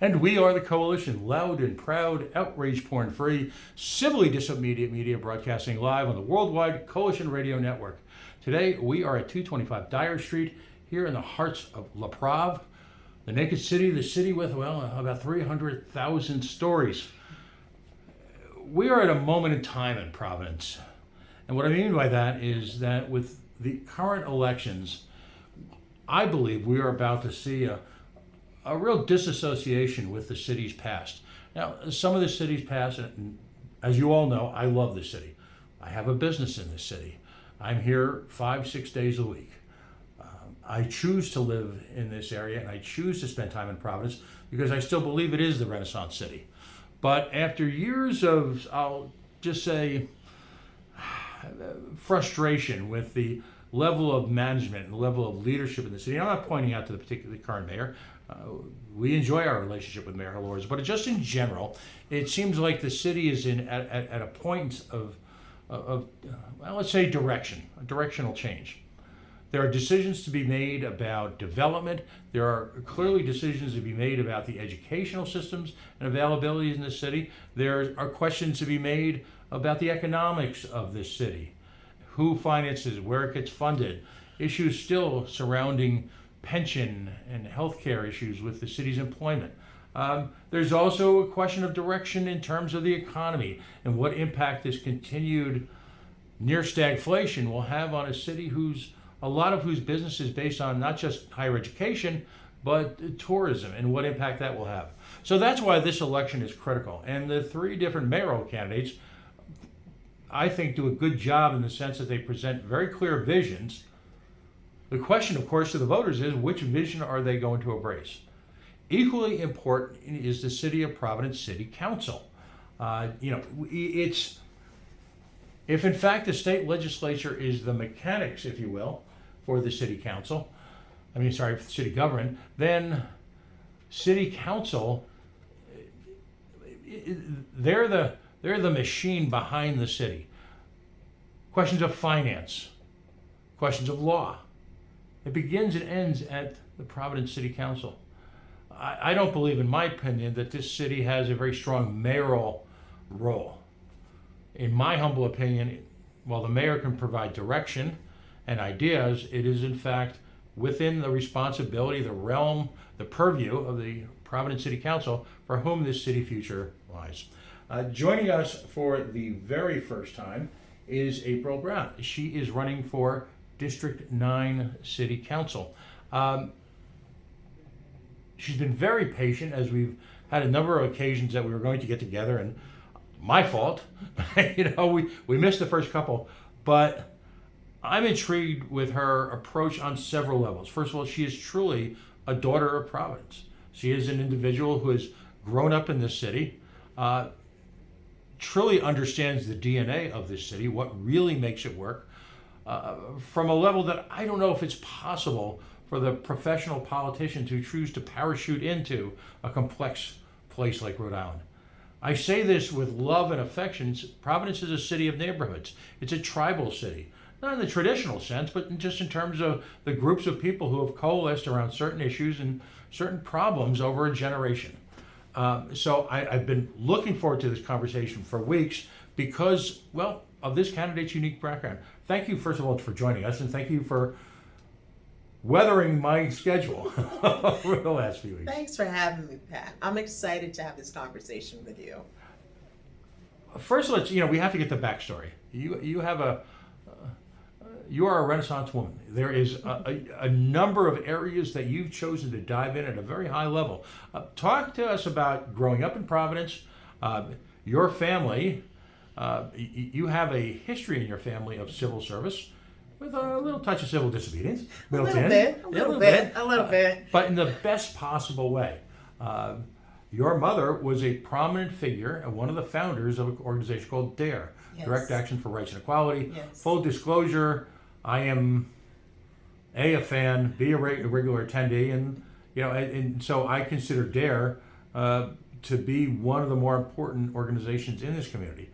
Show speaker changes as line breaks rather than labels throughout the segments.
And we are the Coalition, loud and proud, outrage porn free, civilly disobedient media broadcasting live on the worldwide Coalition Radio Network. Today we are at 225 Dyer Street here in the hearts of La Prave, the naked city, the city with, well, about 300,000 stories. We are at a moment in time in Providence. And what I mean by that is that with the current elections, I believe we are about to see a real disassociation with the city's past. Now, some of the city's past, and as you all know, I love the city. I have a business in this city. I'm here 5-6 days a week. I choose to live in this area and I choose to spend time in Providence because I still believe it is the Renaissance city. But after years of, I'll just say, frustration with the level of management and the level of leadership in the city, I'm not pointing out to the particular current mayor. We enjoy our relationship with Mayor Halores, but just in general, it seems like the city is at a point of well, let's say a directional change. There are decisions to be made about development. There are clearly decisions to be made about the educational systems and availability in the city. There are questions to be made about the economics of this city. Who finances, where it gets funded. Issues still surrounding pension and healthcare issues with the city's employment. There's also a question of direction in terms of the economy and what impact this continued near stagflation will have on a city a lot of whose business is based on not just higher education, but tourism and what impact that will have. So that's why this election is critical. And the three different mayoral candidates, I think, do a good job in the sense that they present very clear visions. The question, of course, to the voters is which vision are they going to embrace? Equally important is the City of Providence City Council. If in fact the state legislature is the mechanics, if you will, for the city city government, then City Council, they're the machine behind the city. Questions of finance, questions of law. It begins and ends at the Providence City Council. I don't believe, in my opinion, that this city has a very strong mayoral role. In my humble opinion, while the mayor can provide direction and ideas, it is in fact within the responsibility, the realm, the purview of the Providence City Council for whom this city future lies. Joining us for the very first time is April Brown. She is running for District 9 City Council. She's been very patient as we've had a number of occasions that we were going to get together, and my fault. We missed the first couple, but I'm intrigued with her approach on several levels. First of all, she is truly a daughter of Providence. She is an individual who has grown up in this city, truly understands the DNA of this city, what really makes it work, from a level that I don't know if it's possible for the professional politicians who choose to parachute into a complex place like Rhode Island. I say this with love and affection. Providence is a city of neighborhoods. It's a tribal city. Not in the traditional sense, but just in terms of the groups of people who have coalesced around certain issues and certain problems over a generation. So I've been looking forward to this conversation for weeks because, well, of this candidate's unique background. Thank you, first of all, for joining us, and thank you for weathering my schedule over the last few weeks.
Thanks for having me, Pat. I'm excited to have this conversation with you.
First, we have to get the backstory. You are a Renaissance woman. There is a number of areas that you've chosen to dive in at a very high level. Talk to us about growing up in Providence, your family. You have a history in your family of civil service with a little touch of civil disobedience built in.
A little bit.
But in the best possible way. Your mother was a prominent figure and one of the founders of an organization called DARE,
Yes.
Direct Action for Rights and Equality.
Yes.
Full disclosure, I am a fan, B, a regular attendee, and so I consider DARE to be one of the more important organizations in this community.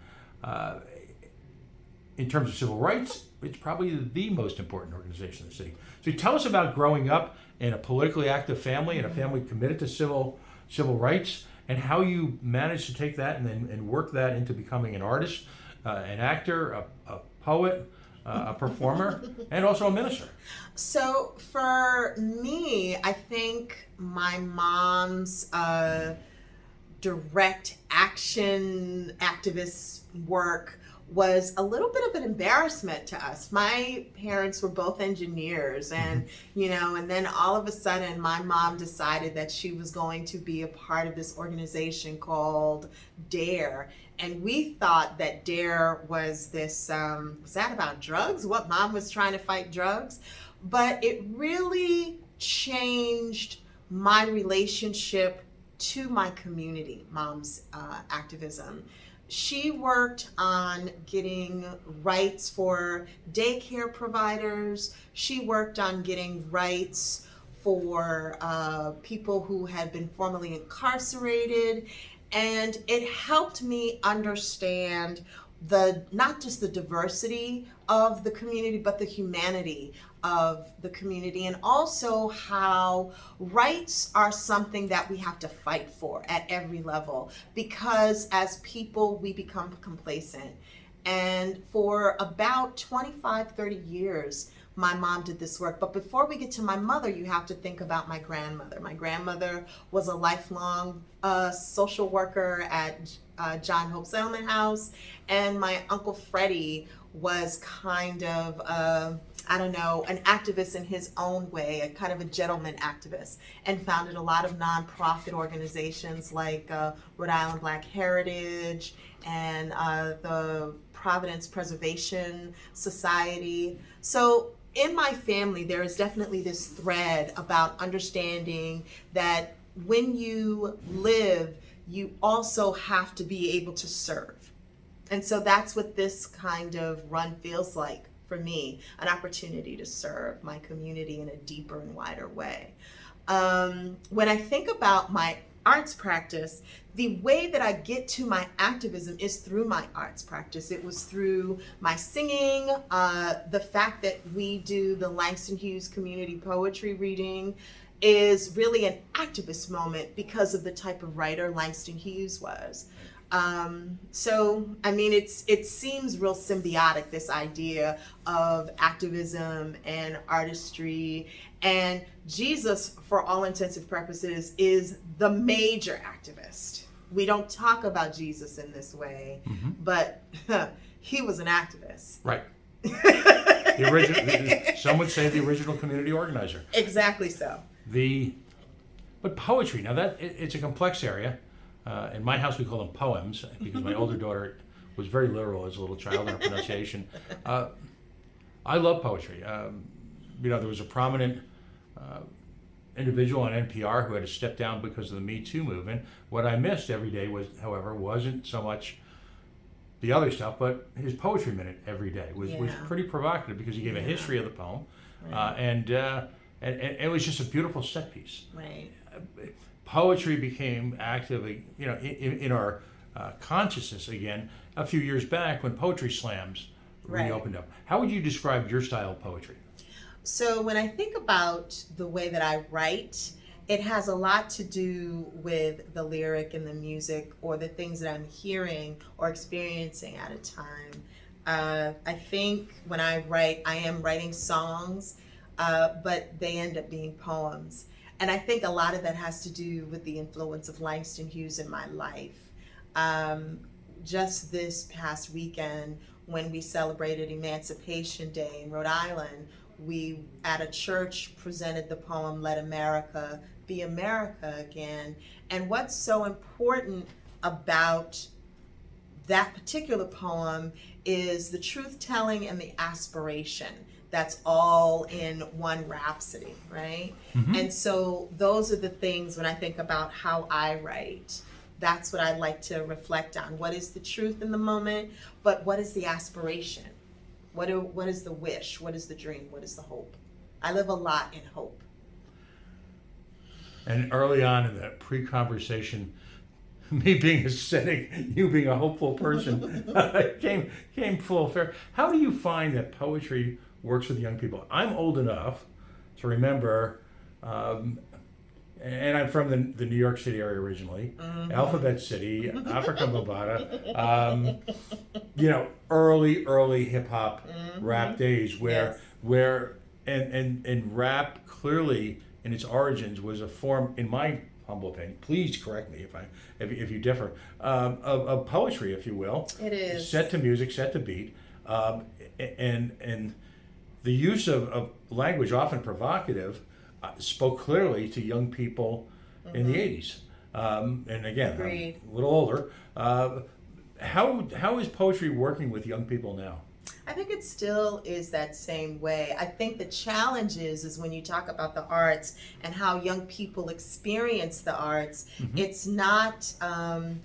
In terms of civil rights, it's probably the most important organization in the city. So tell us about growing up in a politically active family and a family committed to civil civil rights, and how you managed to take that and work that into becoming an artist, an actor, a poet, a performer, and also a minister.
So for me, I think my mom's direct action activist work was a little bit of an embarrassment to us. My parents were both engineers, and and then all of a sudden my mom decided that she was going to be a part of this organization called DARE. And we thought that DARE was this, was that about drugs? What, mom was trying to fight drugs? But it really changed my relationship to my community, mom's activism. She worked on getting rights for daycare providers. She worked on getting rights for people who had been formerly incarcerated. And it helped me understand not just the diversity of the community, but the humanity of the community, and also how rights are something that we have to fight for at every level, because as people we become complacent. And for about 25-30 years my mom did this work. But before we get to my mother, you have to think about my grandmother. My grandmother was a lifelong social worker at John Hope Settlement House, and my Uncle Freddie was kind of an activist in his own way, a kind of a gentleman activist, and founded a lot of nonprofit organizations like Rhode Island Black Heritage and the Providence Preservation Society. So in my family, there is definitely this thread about understanding that when you live, you also have to be able to serve. And so that's what this kind of run feels like for me, an opportunity to serve my community in a deeper and wider way. When I think about my arts practice, the way that I get to my activism is through my arts practice. It was through my singing, the fact that we do the Langston Hughes community poetry reading is really an activist moment because of the type of writer Langston Hughes was. So, I mean, it seems real symbiotic, this idea of activism and artistry. And Jesus, for all intents and purposes, is the major activist. We don't talk about Jesus in this way, but he was an activist.
Right. The original, some would say the original community organizer.
Exactly so.
But poetry, now it's a complex area. In my house, we call them poems because my older daughter was very literal as a little child in her pronunciation. I love poetry. There was a prominent individual on NPR who had to step down because of the Me Too movement. What I missed every day wasn't so much the other stuff, but his poetry minute every day was pretty provocative because he gave a history of the poem, and it was just a beautiful set piece.
Right.
Poetry became actively, in our consciousness again a few years back when poetry slams reopened up. How would you describe your style of poetry?
So when I think about the way that I write, it has a lot to do with the lyric and the music or the things that I'm hearing or experiencing at a time. I think when I write, I am writing songs, but they end up being poems. And I think a lot of that has to do with the influence of Langston Hughes in my life. Just this past weekend, when we celebrated Emancipation Day in Rhode Island, we at a church presented the poem Let America Be America Again. And what's so important about that particular poem is the truth telling and the aspiration. That's all in one rhapsody, right? And so those are the things when I think about how I write. That's what I like to reflect on. What is the truth in the moment, but what is the aspiration? What is the wish? What is the dream? What is the hope? I live a lot in hope.
And early on in that pre-conversation, me being a cynic, you being a hopeful person, came full fair. How do you find that poetry works with young people? I'm old enough to remember and I'm from the New York City area originally, Alphabet City, Africa Bambaataa, early hip hop rap days where and rap clearly in its origins was a form, in my humble opinion, please correct me if you differ, of poetry, if you will.
It is.
Set to music, set to beat, and the use of language, often provocative, spoke clearly to young people in the 80s. And again,
Agreed.
I'm a little older. How is poetry working with young people now?
I think it still is that same way. I think the challenge is when you talk about the arts and how young people experience the arts, it's not an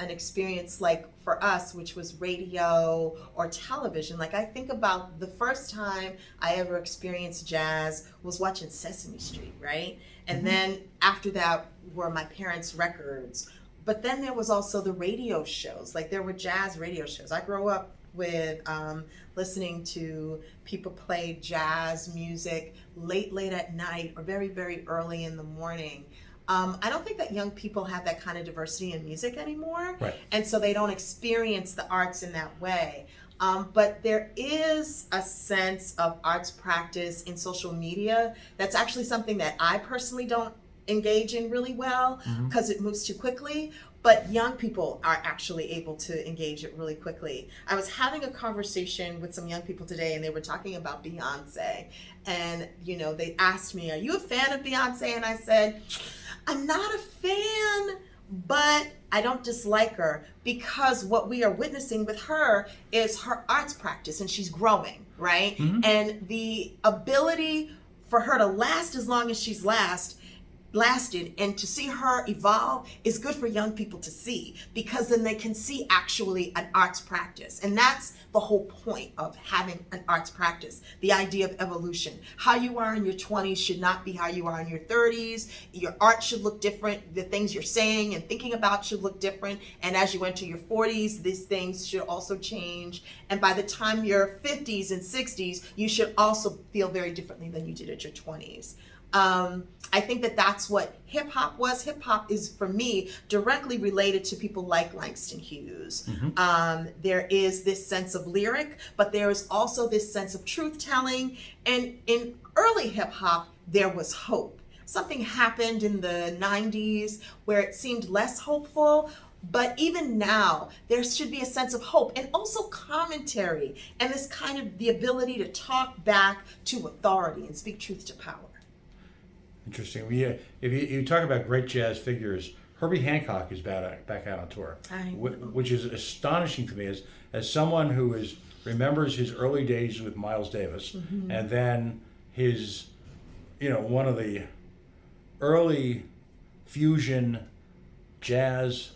experience like for us, which was radio or television. Like, I think about the first time I ever experienced jazz was watching Sesame Street, right? And then after that were my parents' records. But then there was also the radio shows. Like, there were jazz radio shows. I grew up with listening to people play jazz music late at night or very, very early in the morning. I don't think that young people have that kind of diversity in music anymore.
Right.
And so they don't experience the arts in that way. But there is a sense of arts practice in social media that's actually something that I personally don't engage in really well because it moves too quickly. But young people are actually able to engage it really quickly. I was having a conversation with some young people today, and they were talking about Beyonce. And, they asked me, "Are you a fan of Beyonce?" And I said, "I'm not a fan, but I don't dislike her, because what we are witnessing with her is her arts practice, and she's growing, right? And the ability for her to last as long as she's lasted and to see her evolve is good for young people to see, because then they can see actually an arts practice. And that's the whole point of having an arts practice, the idea of evolution. How you are in your 20s should not be how you are in your 30s. Your art should look different. The things you're saying and thinking about should look different. And as you enter your 40s, these things should also change. And by the time you're 50s and 60s, you should also feel very differently than you did at your 20s. I think that that's what hip hop was. Hip hop is, for me, directly related to people like Langston Hughes. There is this sense of lyric, but there is also this sense of truth telling. And in early hip hop, there was hope. Something happened in the 90s where it seemed less hopeful. But even now, there should be a sense of hope and also commentary and this kind of the ability to talk back to authority and speak truth to power.
Interesting. If you talk about great jazz figures, Herbie Hancock is back out on tour, which is astonishing to me as someone who remembers his early days with Miles Davis, and then his, one of the early fusion jazz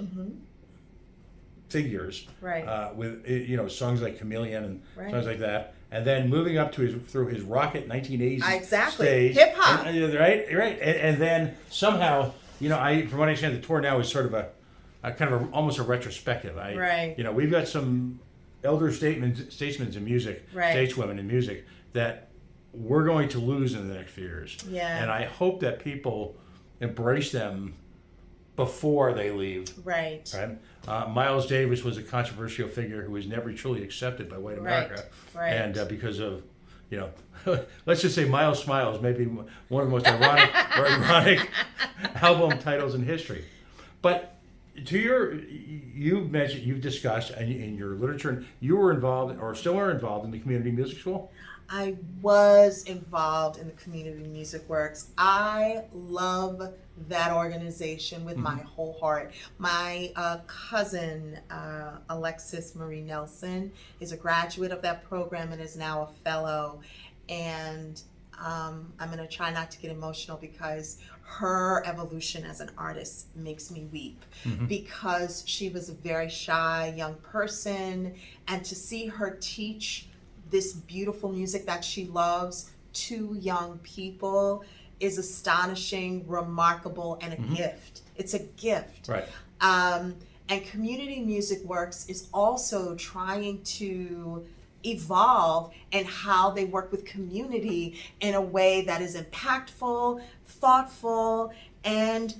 figures,
right?
With songs like Chameleon and songs like that. And then moving up to through his Rocket 1980s stage,
hip hop,
right, and then somehow, from what I understand, the tour now is sort of a kind of almost a retrospective. We've got some elder statesmen in music, stateswomen in music that we're going to lose in the next few years.
Yeah, and
I hope that people embrace them before they leave.
Right.
Miles Davis was a controversial figure who was never truly accepted by white America.
Right.
And because of, let's just say Miles Smiles may be one of the most ironic album titles in history. But you've discussed in your literature, you were involved or still are involved in the community music school?
I was involved in the Community Music Works. I love that organization with my whole heart. My cousin, Alexis Marie Nelson, is a graduate of that program and is now a fellow. And I'm going to try not to get emotional because her evolution as an artist makes me weep, because she was a very shy young person, and to see her teach this beautiful music that she loves to young people is astonishing, remarkable, and a gift. It's a gift.
Right.
And Community Music Works is also trying to evolve and how they work with community in a way that is impactful, thoughtful, and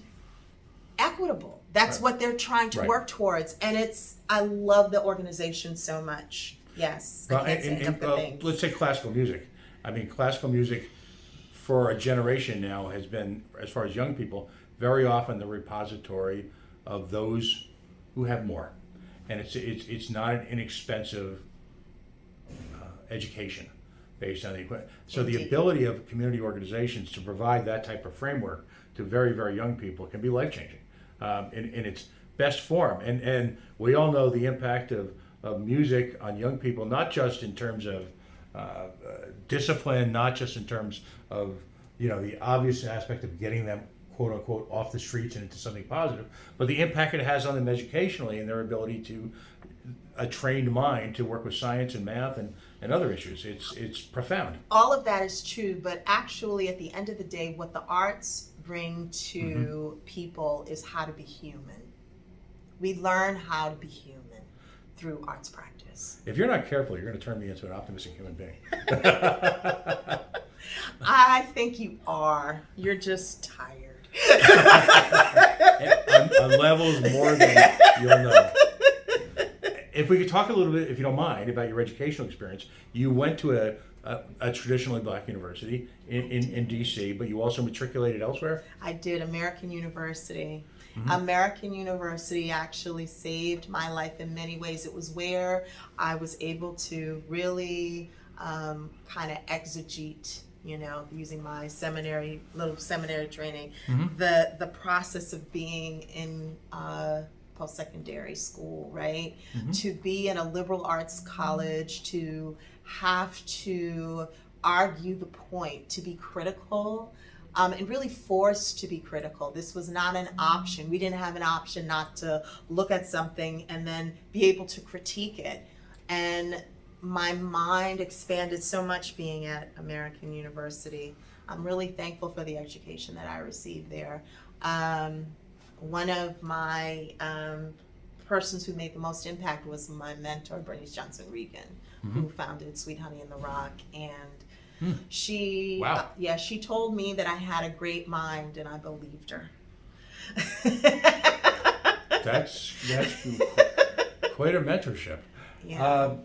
equitable. That's what they're trying to work towards. And I love the organization so much. Yes.
Well, let's say classical music. I mean, classical music for a generation now has been, as far as young people, very often the repository of those who have more. And it's not an inexpensive education based on the equipment. So the ability of community organizations to provide that type of framework to very, very young people can be life-changing in its best form. And we all know the impact of music on young people, not just in terms of discipline, not just in terms of the obvious aspect of getting them quote unquote off the streets and into something positive, but the impact it has on them educationally and their ability to a trained mind to work with science and math and other issues. It's profound.
All of that is true, but actually at the end of the day, what the arts bring to people is how to be human. We learn how to be human through arts practice.
If you're not careful, you're going to turn me into an optimistic human being.
I think you are. You're just tired.
on levels more than you'll know. If we could talk a little bit, if you don't mind, about your educational experience. You went to a traditionally black university in D.C., but you also matriculated elsewhere?
I did. American University. American University actually saved my life in many ways. It was where I was able to really kind of exegete, using my little seminary training, the process of being in post-secondary school, right? To be in a liberal arts college, to have to argue the point, to be critical, and really forced to be critical. This was not an option. We didn't have an option not to look at something and then be able to critique it. And my mind expanded so much being at American University. I'm really thankful for the education that I received there. One of my persons who made the most impact was my mentor, Bernice Johnson Regan, who founded Sweet Honey in the Rock. And she told me that I had a great mind, and I believed her.
That's quite a mentorship.
Yeah.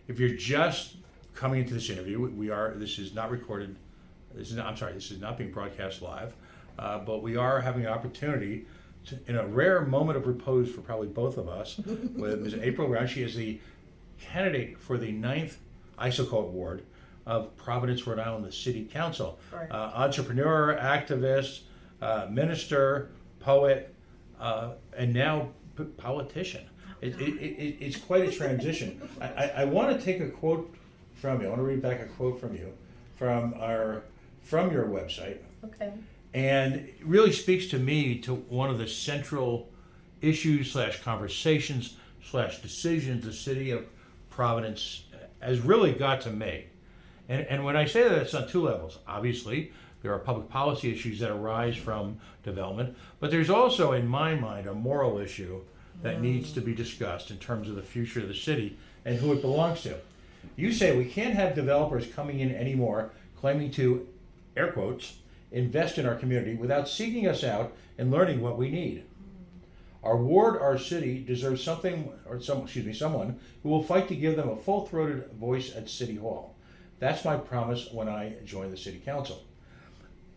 If you're just coming into this interview, this is not recorded. This is not being broadcast live, but we are having an opportunity to, in a rare moment of repose for probably both of us, with Ms. April Brown. She is the candidate for the 9th ISOCO Award of Providence, Rhode Island, the City Council.
Right.
Entrepreneur, activist, minister, poet, and now politician. It's quite a transition. I want to take a quote from you. I want to read back a quote from you from your website.
Okay.
And it really speaks to me to one of the central issues / conversations / decisions the city of Providence has really got to make. And when I say that, it's on two levels. Obviously, there are public policy issues that arise from development, but there's also, in my mind, a moral issue that needs to be discussed in terms of the future of the city and who it belongs to. You say we can't have developers coming in anymore claiming to, air quotes, invest in our community without seeking us out and learning what we need. Our ward, our city deserves someone who will fight to give them a full-throated voice at City Hall. That's my promise when I join the City Council.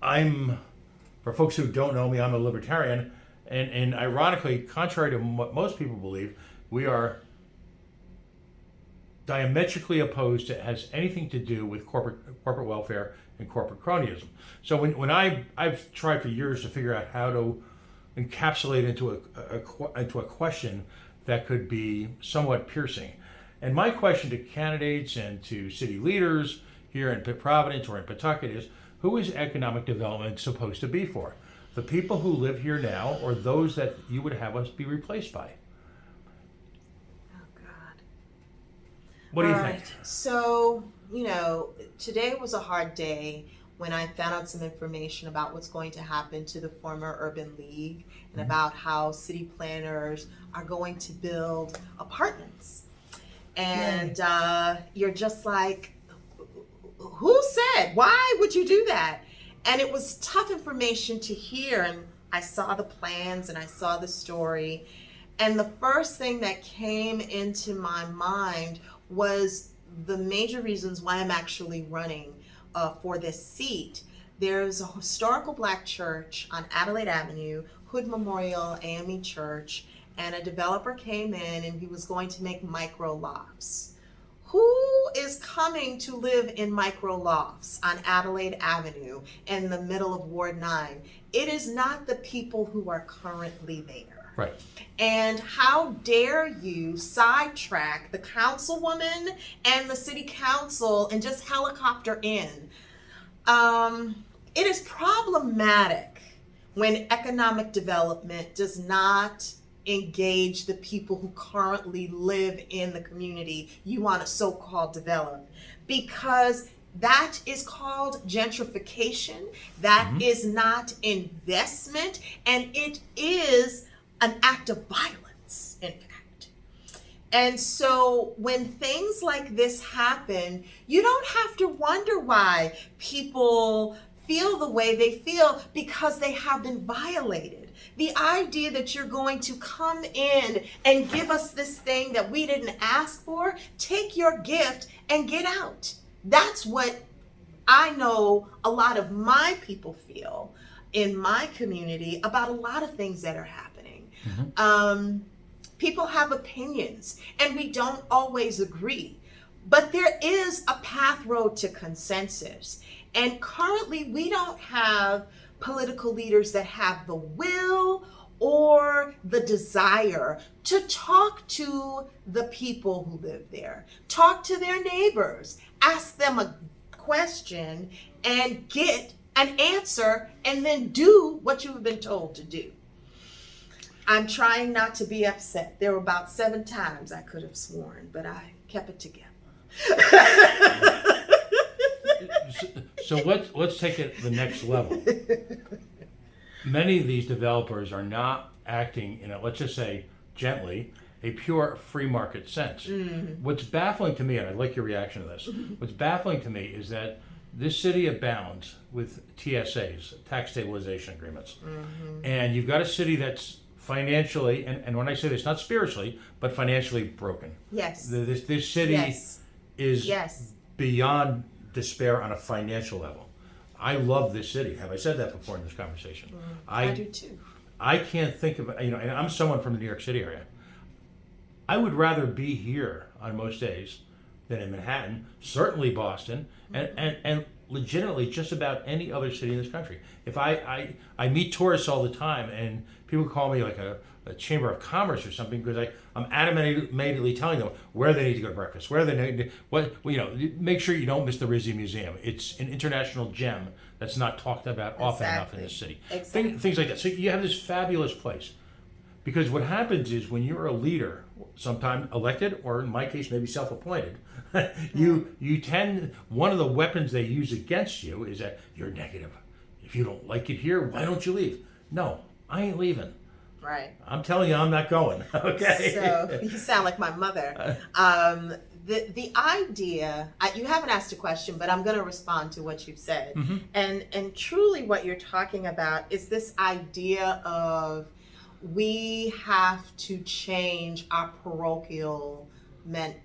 For folks who don't know me, I'm a libertarian, and ironically, contrary to what most people believe, we are diametrically opposed to has anything to do with corporate welfare and corporate cronyism. So when I've tried for years to figure out how to encapsulate into a question that could be somewhat piercing. And my question to candidates and to city leaders here in Providence or in Pawtucket is, who is economic development supposed to be for? The people who live here now, or those that you would have us be replaced by?
Oh, God.
What do you think?
So, today was a hard day when I found out some information about what's going to happen to the former Urban League and about how city planners are going to build apartments. And you're just like, who said? Why would you do that? And it was tough information to hear. And I saw the plans and I saw the story. And the first thing that came into my mind was the major reasons why I'm actually running for this seat. There's a historical Black church on Adelaide Avenue, Hood Memorial AME Church, and a developer came in and he was going to make micro lofts. Who is coming to live in micro lofts on Adelaide Avenue in the middle of Ward 9? It is not the people who are currently there.
Right.
And how dare you sidetrack the councilwoman and the city council and just helicopter in? It is problematic when economic development does not engage the people who currently live in the community you want to so-called develop, because that is called gentrification. That is not investment, and it is an act of violence, in fact. And so when things like this happen, you don't have to wonder why people feel the way they feel, because they have been violated. The idea that you're going to come in and give us this thing that we didn't ask for, take your gift and get out. That's what I know a lot of my people feel in my community about a lot of things that are happening. People have opinions and we don't always agree, but there is a path road to consensus. And currently we don't have political leaders that have the will or the desire to talk to the people who live there, talk to their neighbors, ask them a question and get an answer, and then do what you have been told to do. I'm trying not to be upset. There were about 7 times I could have sworn, but I kept it together.
So let's take it the next level. Many of these developers are not acting in a, let's just say gently, a pure free market sense. What's baffling to me, and I'd like your reaction to this, what's baffling to me is that this city abounds with TSAs, tax stabilization agreements. And you've got a city that's financially, and when I say this, not spiritually, but financially broken.
Yes.
This city is beyond despair on a financial level. I love this city. Have I said that before in this conversation?
I do too.
I can't think of, and I'm someone from the New York City area. I would rather be here on most days than in Manhattan, certainly Boston, and legitimately just about any other city in this country. If I meet tourists all the time, and people call me like a chamber of commerce or something, because I'm adamantly telling them where they need to go to breakfast, where they need to, make sure you don't miss the Rizzi Museum. It's an international gem that's not talked about often enough in this city. Things like that. So you have this fabulous place. Because what happens is when you're a leader, sometimes elected, or in my case, maybe self-appointed, you tend, one of the weapons they use against you is that you're negative. If you don't like it here, why don't you leave? No, I ain't leaving.
Right.
I'm telling you, I'm not going. Okay.
So you sound like my mother. The idea, you haven't asked a question, but I'm going to respond to what you've said. And truly what you're talking about is this idea of we have to change our parochial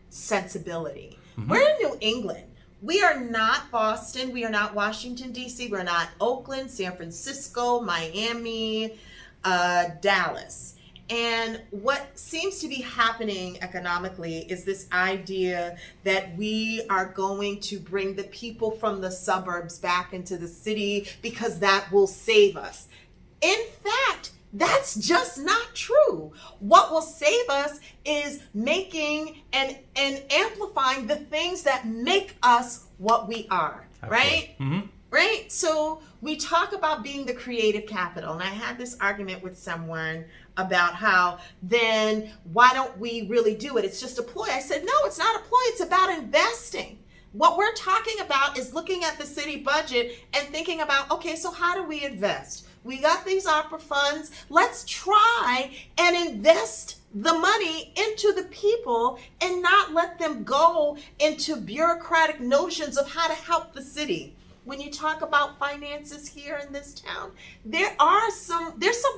sensibility. We're in New England. We are not Boston. We are not Washington, D.C. We're not Oakland, San Francisco, Miami, Dallas. And what seems to be happening economically is this idea that we are going to bring the people from the suburbs back into the city because that will save us. In fact, that's just not true. What will save us is making and amplifying the things that make us what we are, right? Right? So we talk about being the creative capital, and I had this argument with someone about how then why don't we really do it? It's just a ploy. I said, no, it's not a ploy. It's about investing. What we're talking about is looking at the city budget and thinking about, okay, so how do we invest? We got these opera funds. Let's try and invest the money into the people and not let them go into bureaucratic notions of how to help the city. When you talk about finances here in this town, there's some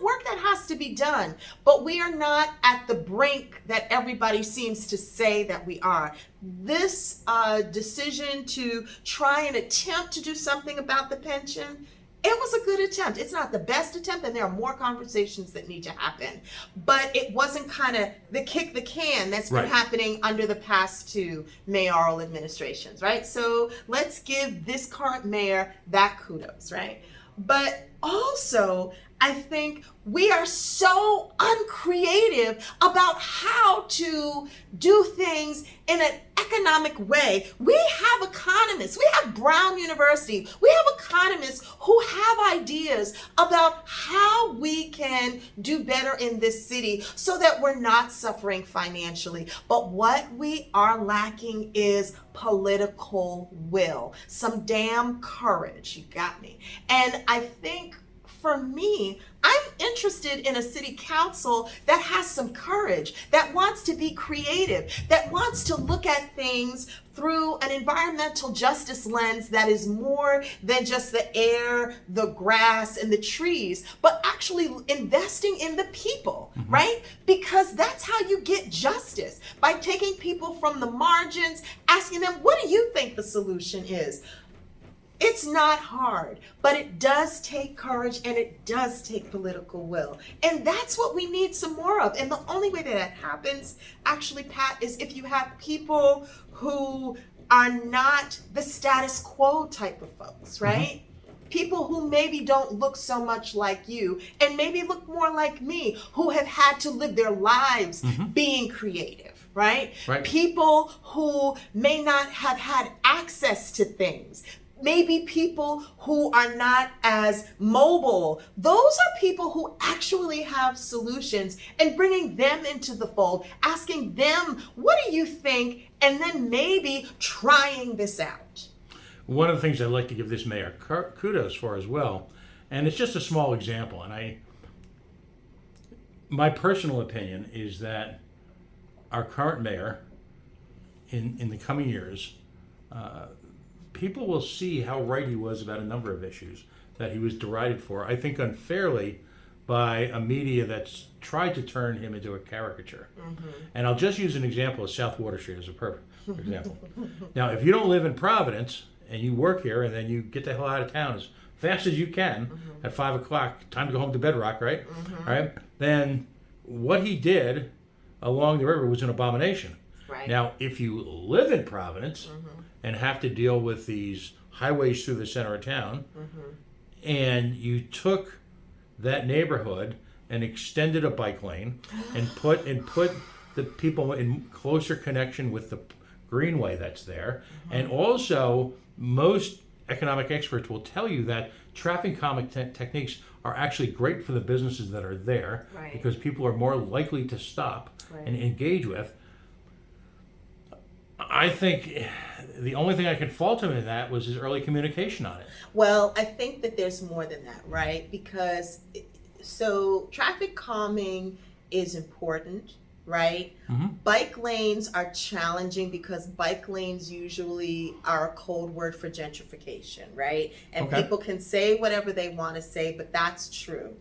work that has to be done, but we are not at the brink that everybody seems to say that we are. This decision to try and attempt to do something about the pension, it was a good attempt. It's not the best attempt, and there are more conversations that need to happen. But it wasn't kind of the kick the can that's been happening under the past two mayoral administrations, right? So let's give this current mayor that kudos, right? But also, I think we are so uncreative about how to do things in an economic way. We have economists, we have Brown University, we have economists who have ideas about how we can do better in this city so that we're not suffering financially. But what we are lacking is political will, some damn courage. You got me. And I think for me, I'm interested in a city council that has some courage, that wants to be creative, that wants to look at things through an environmental justice lens that is more than just the air, the grass, and the trees, but actually investing in the people, right? Because that's how you get justice, by taking people from the margins, asking them, what do you think the solution is? It's not hard, but it does take courage and it does take political will. And that's what we need some more of. And the only way that that happens, actually, Pat, is if you have people who are not the status quo type of folks, right? People who maybe don't look so much like you and maybe look more like me, who have had to live their lives being creative, right? People who may not have had access to things. Maybe people who are not as mobile. Those are people who actually have solutions, and bringing them into the fold, asking them, what do you think? And then maybe trying this out.
One of the things I'd like to give this mayor kudos for as well, and it's just a small example, and my personal opinion is that our current mayor, in the coming years, people will see how right he was about a number of issues that he was derided for, I think unfairly, by a media that's tried to turn him into a caricature. And I'll just use an example of South Water Street as a perfect example. Now, if you don't live in Providence and you work here and then you get the hell out of town as fast as you can at 5 o'clock, time to go home to Bedrock, right? All right? Then what he did along the river was an abomination. Now, if you live in Providence and have to deal with these highways through the center of town, and you took that neighborhood and extended a bike lane and put the people in closer connection with the greenway that's there, and also most economic experts will tell you that traffic calming techniques are actually great for the businesses that are there, because people are more likely to stop and engage with. I think the only thing I could fault him in that was his early communication on it.
Well, I think that there's more than that, right? Because so traffic calming is important, right? Bike lanes are challenging because bike lanes usually are a code word for gentrification, right? And people can say whatever they want to say, but that's true.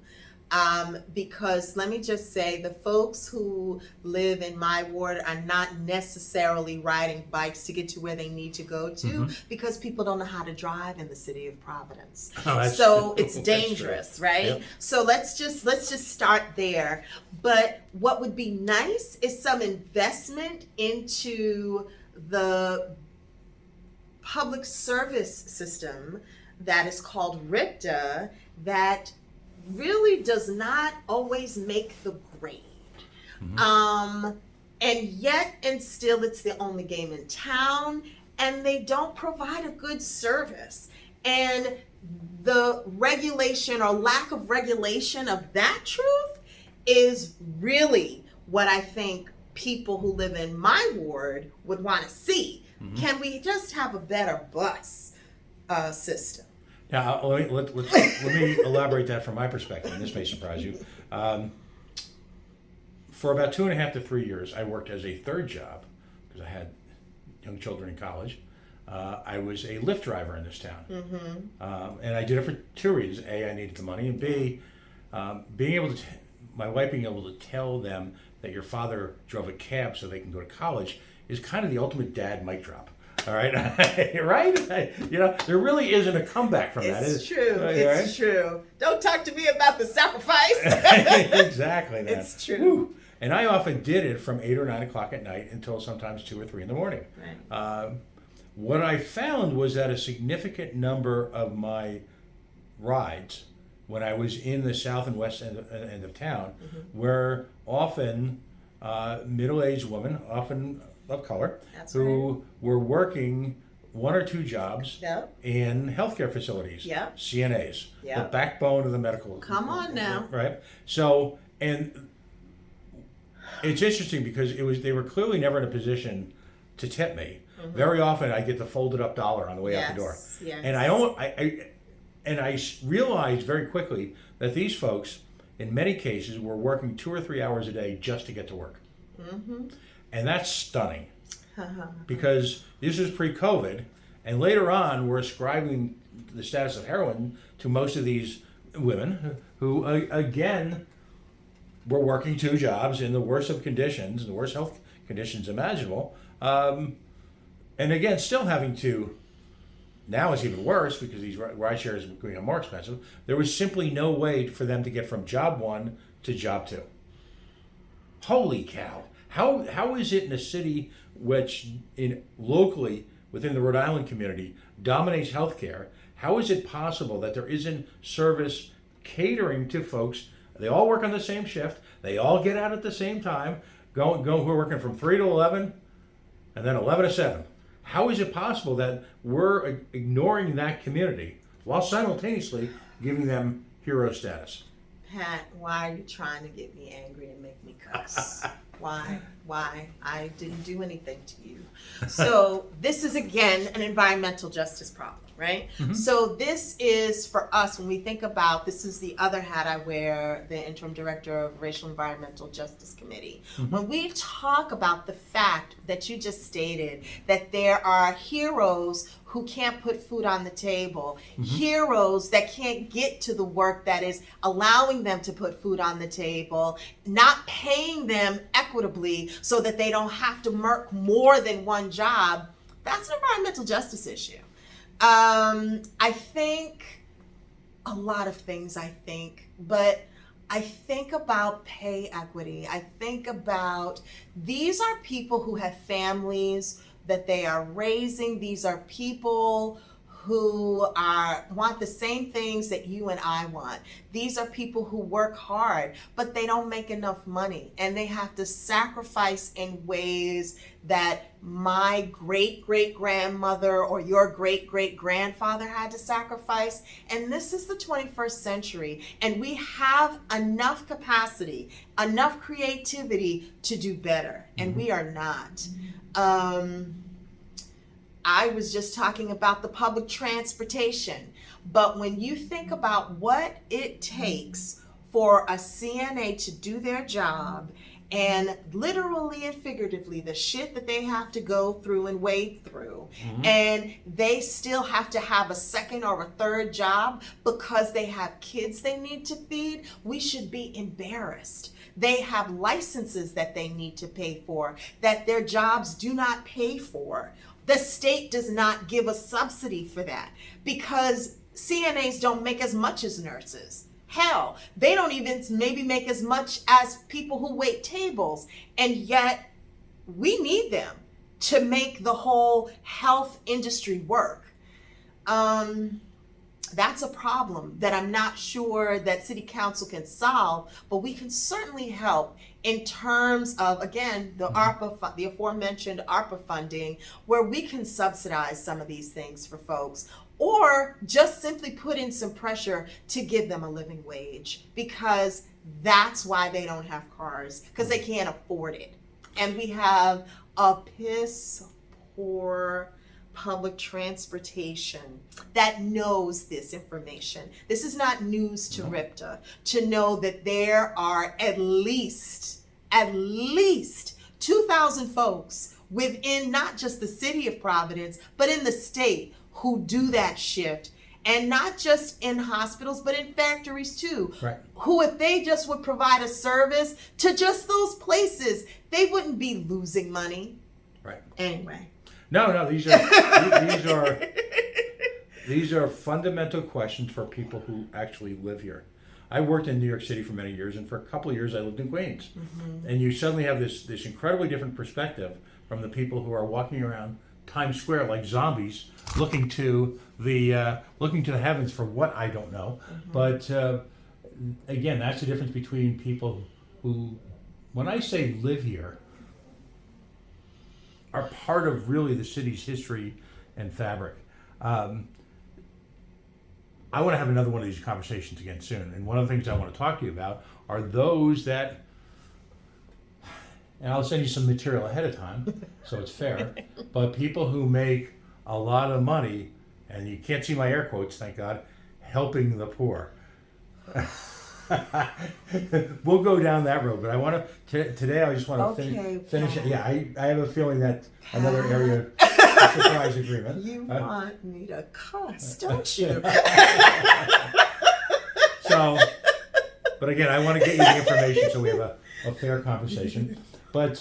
Because let me just say, the folks who live in my ward are not necessarily riding bikes to get to where they need to go to, because people don't know how to drive in the city of Providence. So it's dangerous, right? So let's just start there. But what would be nice is some investment into the public service system that is called RIPTA, that really does not always make the grade. And yet and still it's the only game in town, and they don't provide a good service. And the regulation or lack of regulation of that truth is really what I think people who live in my ward would want to see. Can we just have a better bus system?
Now, let me elaborate that from my perspective, and this may surprise you. For about 2.5 to 3 years, I worked as a third job because I had young children in college. I was a Lyft driver in this town. And I did it for two reasons. A, I needed the money, and B, being able to, my wife being able to tell them that your father drove a cab so they can go to college is kind of the ultimate dad mic drop. All right, right? You know, there really isn't a comeback from that.
It's true. It's true. Don't talk to me about the sacrifice.
Exactly, man.
It's true.
Woo. And I often did it from 8 or 9 o'clock at night until sometimes 2 or 3 in the morning.
Right.
What I found was that a significant number of my rides, when I was in the south and west end of town, were often middle-aged women, often of color, who were working 1 or 2 jobs in healthcare facilities, CNAs, the backbone of the medical.
Come on now.
Right? So, and it's interesting because they were clearly never in a position to tip me. Very often I get the folded up dollar on the way out the door.
Yes.
And I realized very quickly that these folks, in many cases, were working 2 or 3 hours a day just to get to work. And that's stunning because this is pre-COVID, and later on we're ascribing the status of heroin to most of these women who, again, were working 2 jobs in the worst of conditions, the worst health conditions imaginable, and again, still having to, now it's even worse because these ride shares are becoming more expensive. There was simply no way for them to get from job 1 to job 2. Holy cow. How is it in a city which locally within the Rhode Island community dominates healthcare, how is it possible that there isn't service catering to folks? They all work on the same shift, they all get out at the same time, who are working from 3 to 11 and then 11 to 7. How is it possible that we're ignoring that community while simultaneously giving them hero status?
Pat, why are you trying to get me angry and make me cuss? Why? I didn't do anything to you. So this is, again, an environmental justice problem, right? So this is, for us, when we think about, this is the other hat I wear, the interim director of Racial Environmental Justice Committee. When we talk about the fact that you just stated, that there are heroes who can't put food on the table, heroes that can't get to the work that is allowing them to put food on the table, not paying them equitably so that they don't have to work more than one job, that's an environmental justice issue. I think a lot of things, but I think about pay equity. I think about, these are people who have families that they are raising. These are people who want the same things that you and I want. These are people who work hard, but they don't make enough money, and they have to sacrifice in ways that my great-great-grandmother or your great-great-grandfather had to sacrifice. And this is the 21st century, and we have enough capacity, enough creativity to do better, and we are not. I was just talking about the public transportation, but when you think about what it takes for a CNA to do their job, and literally and figuratively the shit that they have to go through and wade through, and they still have to have a second or a third job because they have kids they need to feed, we should be embarrassed. They have licenses that they need to pay for, that their jobs do not pay for. The state does not give a subsidy for that because CNAs don't make as much as nurses. Hell, they don't even maybe make as much as people who wait tables, and yet we need them to make the whole health industry work. That's a problem that I'm not sure that City Council can solve, but we can certainly help in terms of, again, the the aforementioned ARPA funding, where we can subsidize some of these things for folks, or just simply put in some pressure to give them a living wage, because that's why they don't have cars, because they can't afford it. And we have a piss poor public transportation that knows this information. This is not news to RIPTA to know that there are at least at least 2,000 folks within not just the city of Providence, but in the state who do that shift. And not just in hospitals, but in factories too.
Right.
Who, if they just would provide a service to just those places, they wouldn't be losing money.
Right.
Anyway.
No, these are fundamental questions for people who actually live here. I worked in New York City for many years, and for a couple of years I lived in Queens. Mm-hmm. And you suddenly have this incredibly different perspective from the people who are walking around Times Square like zombies, looking to the heavens for what I don't know. Mm-hmm. But again, that's the difference between people who, when I say live here, are part of really the city's history and fabric. I want to have another one of these conversations again soon. And one of the things I want to talk to you about are those that, and I'll send you some material ahead of time, so it's fair, but people who make a lot of money, and you can't see my air quotes, thank God, helping the poor. We'll go down that road, but I want to, today I just want to finish it. Yeah, I have a feeling that another area of surprise agreement.
You want me to cuss, don't you?
So, but again, I want to get you the information so we have a fair conversation. But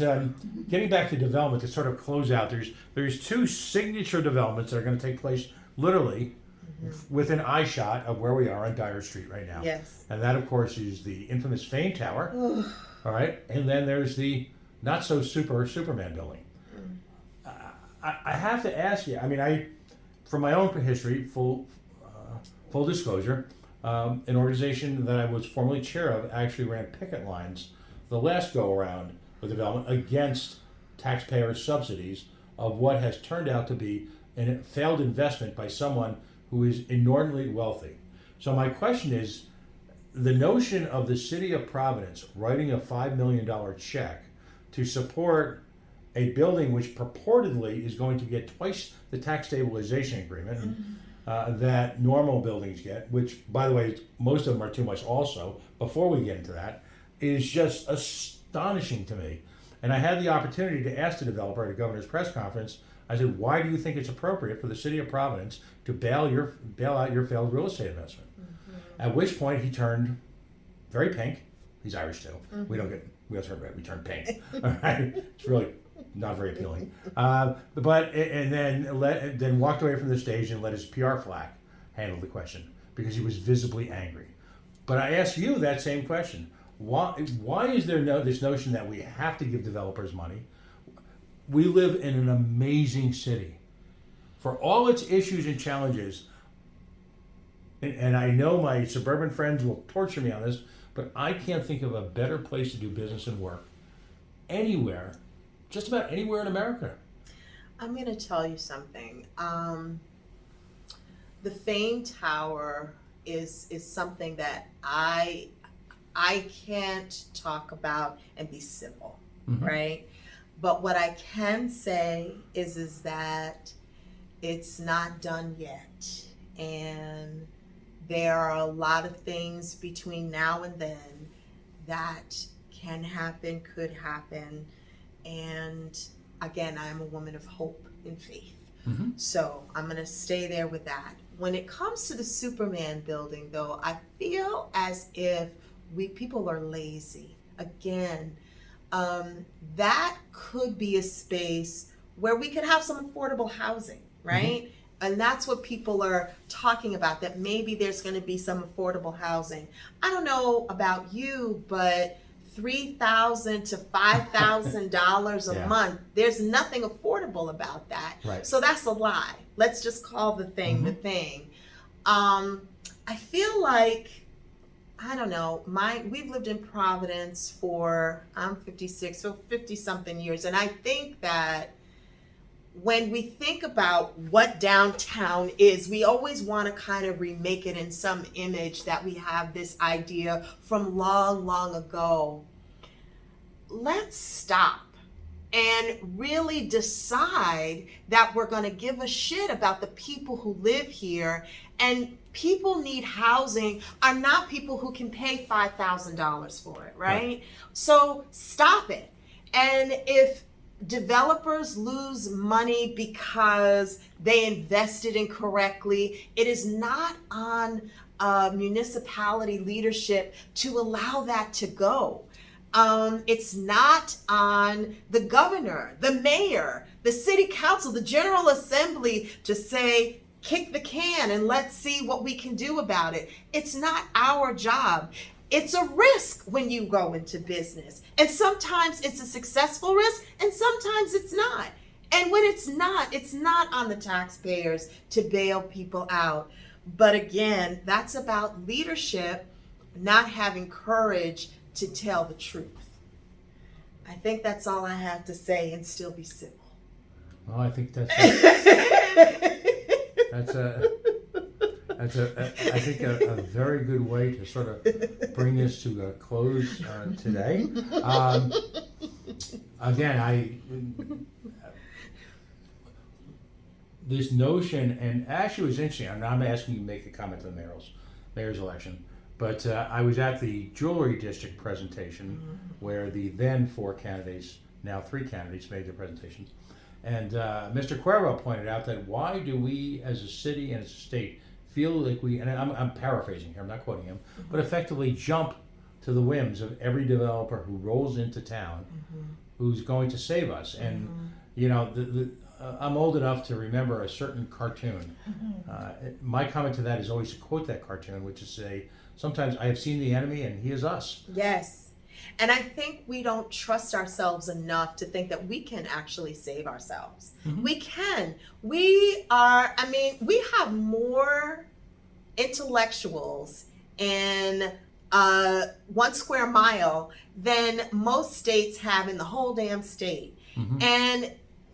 getting back to development to sort of close out, there's two signature developments that are going to take place literally within eye shot of where we are on Dyer Street right now.
Yes.
And that, of course, is the infamous Fame Tower. All right. And then there's the not so Superman building. I have to ask you, I mean, from my own history, full disclosure, an organization that I was formerly chair of actually ran picket lines the last go around with development against taxpayer subsidies of what has turned out to be a failed investment by someone who is inordinately wealthy. So my question is, the notion of the city of Providence writing a $5 million check to support a building which purportedly is going to get twice the tax stabilization agreement that normal buildings get, which, by the way, most of them are too much also, before we get into that, is just astonishing to me. And I had the opportunity to ask the developer at a governor's press conference, I said, why do you think it's appropriate for the city of Providence to bail out your failed real estate investment? Mm-hmm. At which point he turned very pink. He's Irish too. Mm-hmm. We turn red, we turn pink. All right? It's really not very appealing. And then walked away from the stage and let his PR flack handle the question because he was visibly angry. But I ask you that same question. Why is there this notion that we have to give developers money? We live in an amazing city. For all its issues and challenges, and I know my suburban friends will torture me on this, but I can't think of a better place to do business and work anywhere, just about anywhere in America.
I'm going to tell you something. The Fame Tower is something that I can't talk about and be civil, right? But what I can say is that it's not done yet. And there are a lot of things between now and then that can happen, could happen. And again, I'm a woman of hope and faith. Mm-hmm. So I'm going to stay there with that. When it comes to the Superman building, though, I feel as if people are lazy. Again, that could be a space where we could have some affordable housing, right? Mm-hmm. And that's what people are talking about, that maybe there's going to be some affordable housing. I don't know about you, but $3,000 to $5,000 a month, there's nothing affordable about that. Right. So that's a lie. Let's just call the thing the thing. I feel like, I don't know, we've lived in Providence I'm 56, so 50 something years. And I think that when we think about what downtown is, we always want to kind of remake it in some image that we have this idea from long, long ago. Let's stop and really decide that we're going to give a shit about the people who live here. And people need housing are not people who can pay $5,000 for it, right? So stop it. And if developers lose money because they invested incorrectly, it is not on municipality leadership to allow that to go. It's not on the governor, the mayor, the city council, the general assembly to say, kick the can and let's see what we can do about it. It's not our job. It's a risk when you go into business. And sometimes it's a successful risk and sometimes it's not. And when it's not on the taxpayers to bail people out. But again, that's about leadership not having courage to tell the truth. I think that's all I have to say and still be civil.
Well, I think that's I think a very good way to sort of bring this to a close today. Again, this notion, and actually it was interesting. I'm asking you to make a comment on the mayor's election, but I was at the jewelry district presentation where the then 4 candidates, now 3 candidates, made their presentations. And Mr. Cuervo pointed out that why do we as a city and as a state feel like we, and I'm paraphrasing here, I'm not quoting him, but effectively jump to the whims of every developer who rolls into town who's going to save us. And, you know, I'm old enough to remember a certain cartoon. My comment to that is always to quote that cartoon, which is say, sometimes I have seen the enemy and he is us.
Yes. And I think we don't trust ourselves enough to think that we can actually save ourselves. We can. We have more intellectuals in 1 square mile than most states have in the whole damn state. And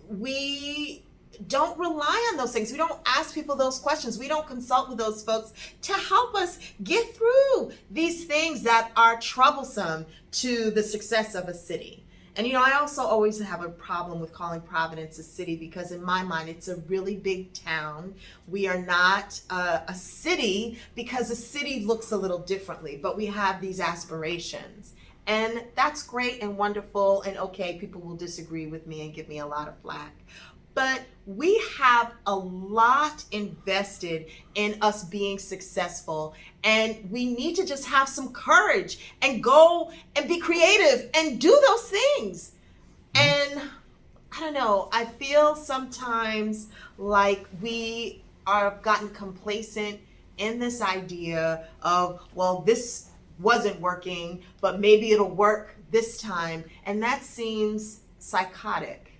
we don't rely on those things. We don't ask people those questions. We don't consult with those folks to help us get through these things that are troublesome to the success of a city. And you know, I also always have a problem with calling Providence a city because in my mind, it's a really big town. We are not a city because a city looks a little differently, but we have these aspirations. And that's great and wonderful. And okay, people will disagree with me and give me a lot of flack. But we have a lot invested in us being successful, and we need to just have some courage and go and be creative and do those things. And I don't know, I feel sometimes like we are gotten complacent in this idea of, well, this wasn't working, but maybe it'll work this time. And that seems psychotic.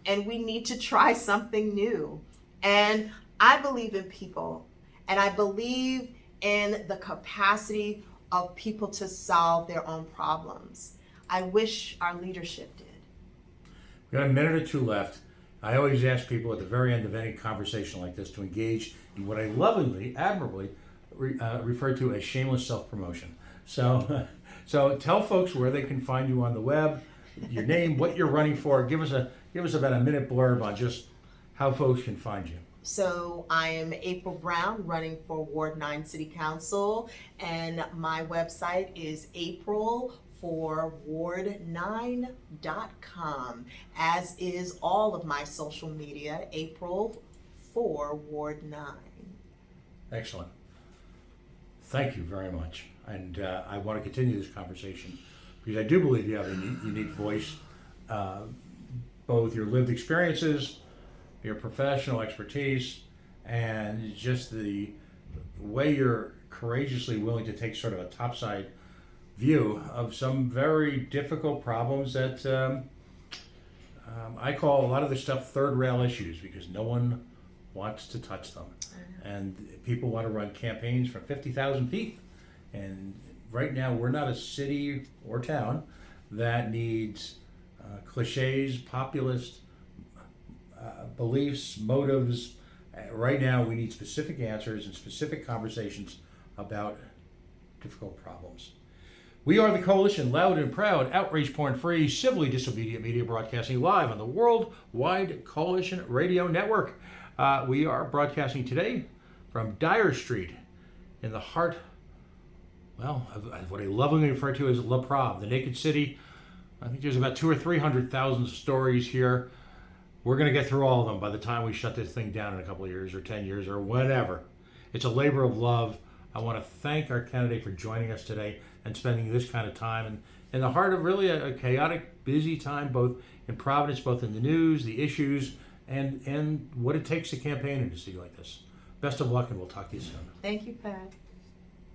And we need to try something new. And I believe in people, and I believe in the capacity of people to solve their own problems. I wish our leadership did.
We've got a minute or 2 left. I always ask people at the very end of any conversation like this to engage in what I lovingly, admirably refer to as shameless self-promotion. So tell folks where they can find you on the web, your name, what you're running for. Give us about a minute blurb on just how folks can find you.
So I am April Brown, running for Ward 9 City Council, and my website is aprilforward9.com, as is all of my social media, April for Ward 9.
Excellent. Thank you very much. And I want to continue this conversation because I do believe you have a unique voice, both your lived experiences, your professional expertise, and just the way you're courageously willing to take sort of a topside view of some very difficult problems that I call a lot of the stuff third rail issues because no one wants to touch them. And people want to run campaigns from 50,000 feet. And right now, we're not a city or town that needs cliches, populist beliefs, motives. Right now, we need specific answers and specific conversations about difficult problems. We are the Coalition, loud and proud, outrage porn-free, civilly disobedient media broadcasting live on the Worldwide Coalition Radio Network. We are broadcasting today from Dyer Street in the heart, well, of what I lovingly refer to as La Prov, the Naked City. I think there's about 200,000 or 300,000 stories here. We're going to get through all of them by the time we shut this thing down in a couple of years or 10 years or whatever. It's a labor of love. I want to thank our candidate for joining us today and spending this kind of time in the heart of really a chaotic, busy time, both in Providence, both in the news, the issues, and what it takes to campaign in a city like this. Best of luck, and we'll talk to you soon.
Thank you, Pat.